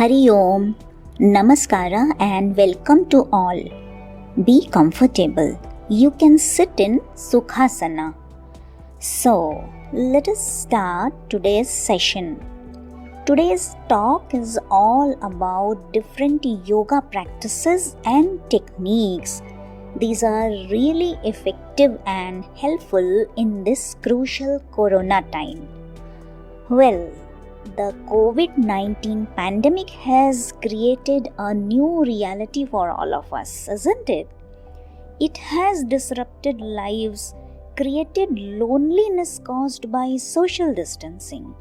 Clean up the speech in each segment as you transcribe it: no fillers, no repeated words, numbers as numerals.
Hari Om, Namaskara and welcome to all. Be comfortable. You can sit in Sukhasana. So, let us start today's session. Today's talk is all about different yoga practices and techniques. These are really effective and helpful in this crucial corona time. Well, the COVID-19 pandemic has created a new reality for all of us, isn't it? It has disrupted lives, created loneliness caused by social distancing,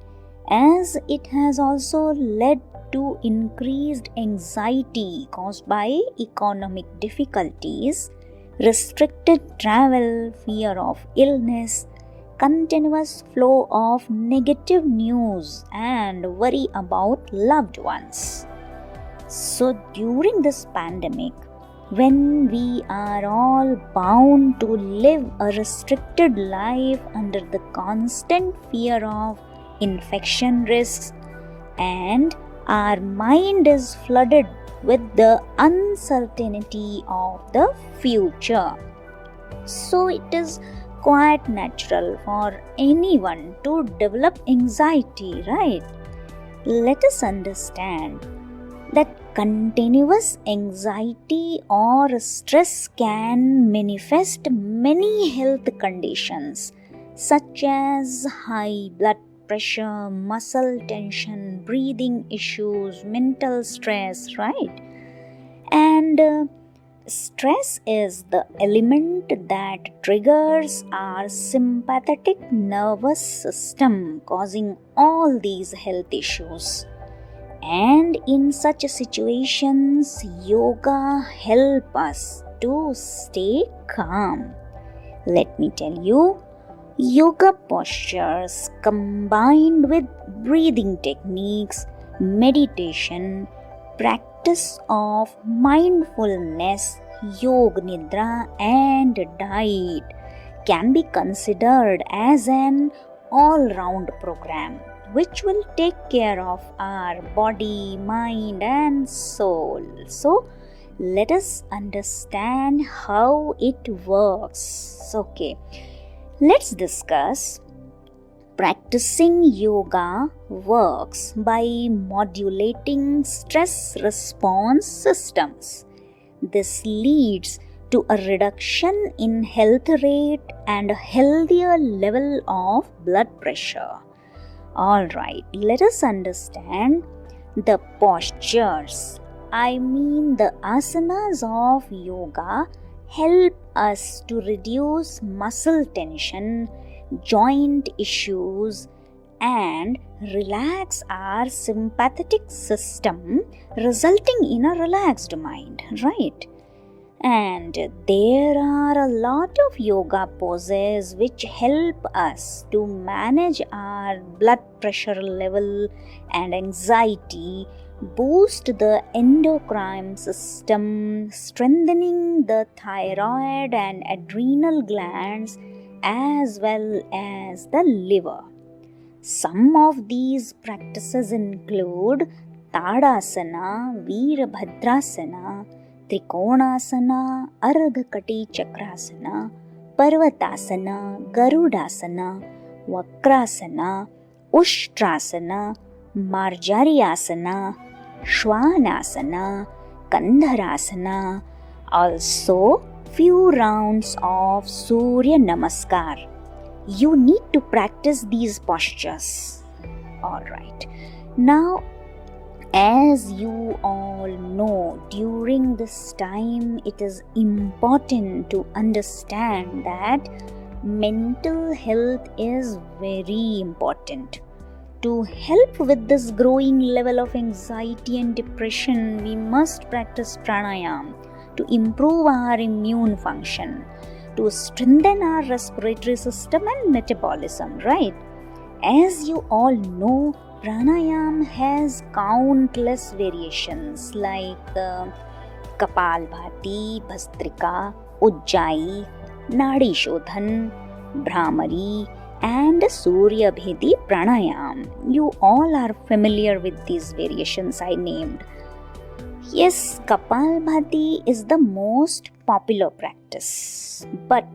as it has also led to increased anxiety caused by economic difficulties, restricted travel, fear of illness, continuous flow of negative news and worry about loved ones. So during this pandemic, when we are all bound to live a restricted life under the constant fear of infection risks, and our mind is flooded with the uncertainty of the future, so it is quite natural for anyone to develop anxiety, right? Let us understand that continuous anxiety or stress can manifest many health conditions such as high blood pressure, muscle tension, breathing issues, mental stress, right? And stress is the element that triggers our sympathetic nervous system, causing all these health issues. And in such situations, yoga helps us to stay calm. Let me tell you, yoga postures combined with breathing techniques, meditation, practice of mindfulness, yoga nidra and diet can be considered as an all-round program which will take care of our body, mind and soul. So let us understand how it works. Okay, let's discuss. Practicing yoga works by modulating stress response systems. This leads to a reduction in health rate and a healthier level of blood pressure. Alright, let us understand the postures. The asanas of yoga help us to reduce muscle tension, joint issues and relax our sympathetic system, resulting in a relaxed mind, right? And there are a lot of yoga poses which help us to manage our blood pressure level and anxiety, boost the endocrine system, strengthening the thyroid and adrenal glands as well as the liver. Some of these practices include Tadasana, Veerabhadrasana, Trikonasana, Ardhakati Chakrasana, Parvatasana, Garudasana, Vakrasana, Ushtrasana, Marjaryasana, Shwanasana, Kandharasana, also few rounds of Surya Namaskar. You need to practice these postures. Alright. Now, as you all know, during this time it is important to understand that mental health is very important. To help with this growing level of anxiety and depression, we must practice pranayama to improve our immune function, to strengthen our respiratory system and metabolism, right? As you all know, pranayama has countless variations like Kapalbhati, Bhastrika, Ujjayi, Nadi Shodhan, Brahmari, and Surya Bhedi Pranayam. You all are familiar with these variations I named. Yes, Kapalbhati is the most popular practice, but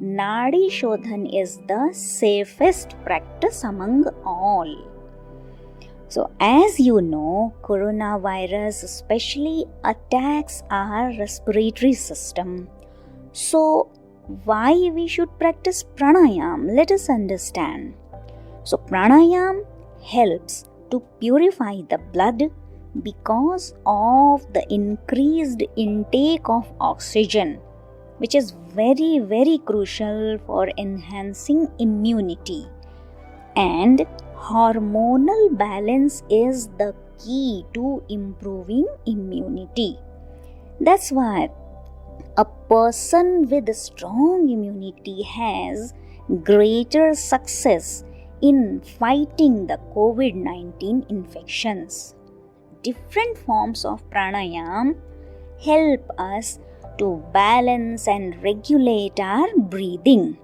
Nadi Shodhan is the safest practice among all. So, as you know, coronavirus especially attacks our respiratory system. So, why we should practice pranayam? Let us understand. So, pranayam helps to purify the blood because of the increased intake of oxygen, which is very, very crucial for enhancing immunity. And hormonal balance is the key to improving immunity. That's why a person with strong immunity has greater success in fighting the COVID-19 infections. Different forms of pranayam help us to balance and regulate our breathing.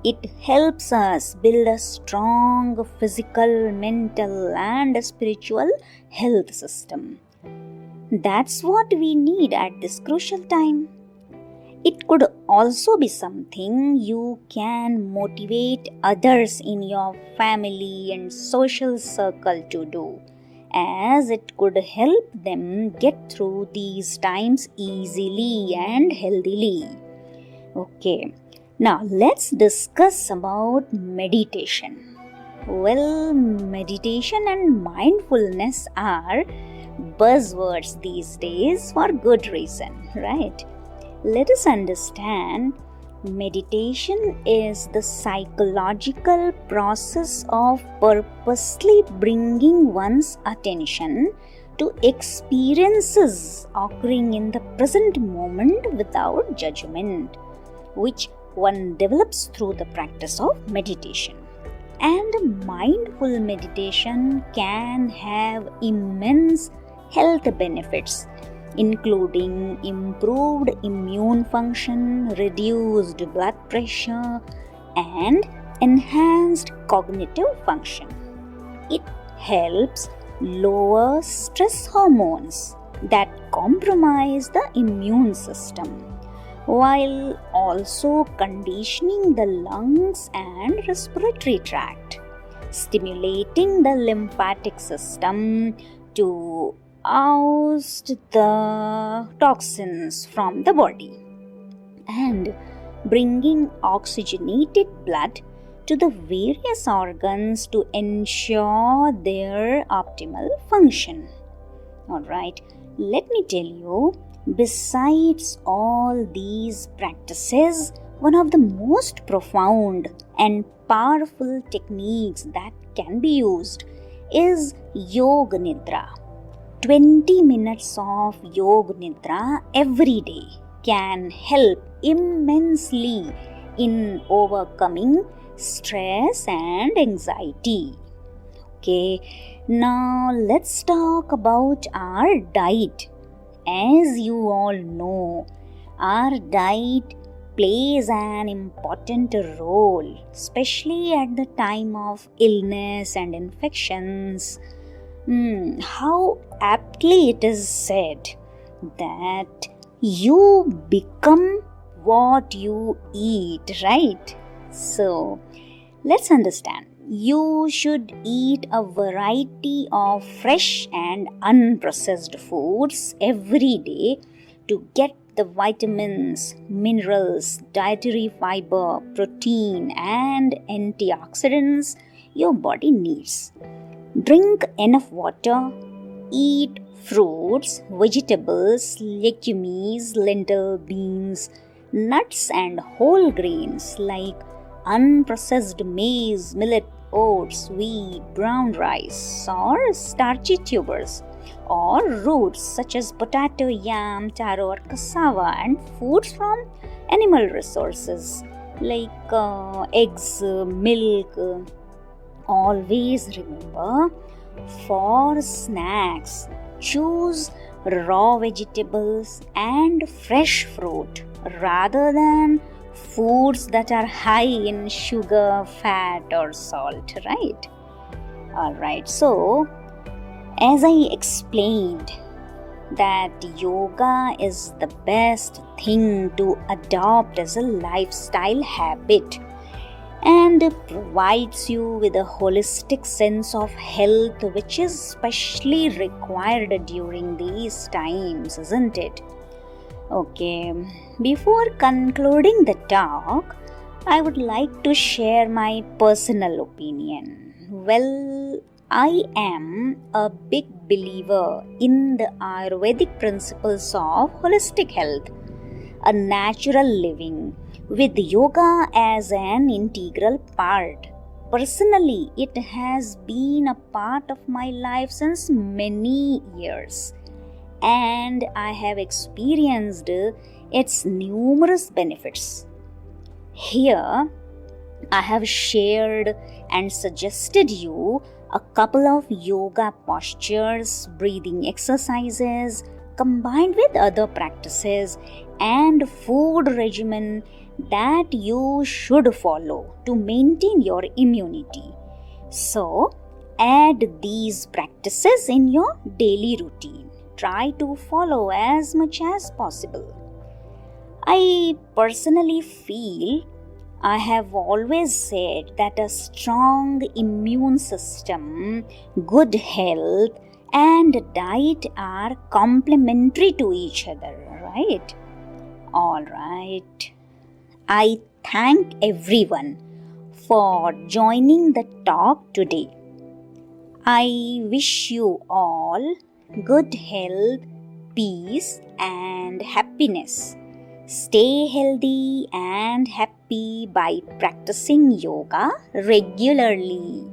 It helps us build a strong physical, mental, and spiritual health system. That's what we need at this crucial time. It could also be something you can motivate others in your family and social circle to do, as it could help them get through these times easily and healthily. Okay. Now, let's discuss about meditation. Well, meditation and mindfulness are buzzwords these days for good reason, right? Let us understand meditation is the psychological process of purposely bringing one's attention to experiences occurring in the present moment without judgment, which one develops through the practice of meditation. And mindful meditation can have immense health benefits, including improved immune function, reduced blood pressure, and enhanced cognitive function. It helps lower stress hormones that compromise the immune system, while also conditioning the lungs and respiratory tract, stimulating the lymphatic system to oust the toxins from the body, and bringing oxygenated blood to the various organs to ensure their optimal function. Alright, let me tell you, besides all these practices, one of the most profound and powerful techniques that can be used is Yoga Nidra. 20 minutes of Yoga Nidra every day can help immensely in overcoming stress and anxiety. Okay, now let's talk about our diet. As you all know, our diet plays an important role, especially at the time of illness and infections. How aptly it is said that you become what you eat, right? So, let's understand. You should eat a variety of fresh and unprocessed foods every day to get the vitamins, minerals, dietary fiber, protein, and antioxidants your body needs. Drink enough water, eat fruits, vegetables, legumes, lentil, beans, nuts, and whole grains like unprocessed maize, millet, oats, wheat, brown rice, or starchy tubers, or roots such as potato, yam, taro, or cassava, and foods from animal resources like eggs, milk. Always remember, for snacks, choose raw vegetables and fresh fruit rather than foods that are high in sugar, fat, or salt, right? Alright, so as I explained, that yoga is the best thing to adopt as a lifestyle habit and provides you with a holistic sense of health, which is especially required during these times, isn't it? Okay, before concluding the talk, I would like to share my personal opinion. Well, I am a big believer in the Ayurvedic principles of holistic health, a natural living, with yoga as an integral part. Personally, it has been a part of my life since many years, and I have experienced its numerous benefits. Here, I have shared and suggested you a couple of yoga postures, breathing exercises, combined with other practices and food regimen that you should follow to maintain your immunity. So, add these practices in your daily routine. Try to follow as much as possible. I personally feel I have always said that a strong immune system, good health, and diet are complementary to each other, right? Alright. I thank everyone for joining the talk today. I wish you all good health, peace, and happiness. Stay healthy and happy by practicing yoga regularly.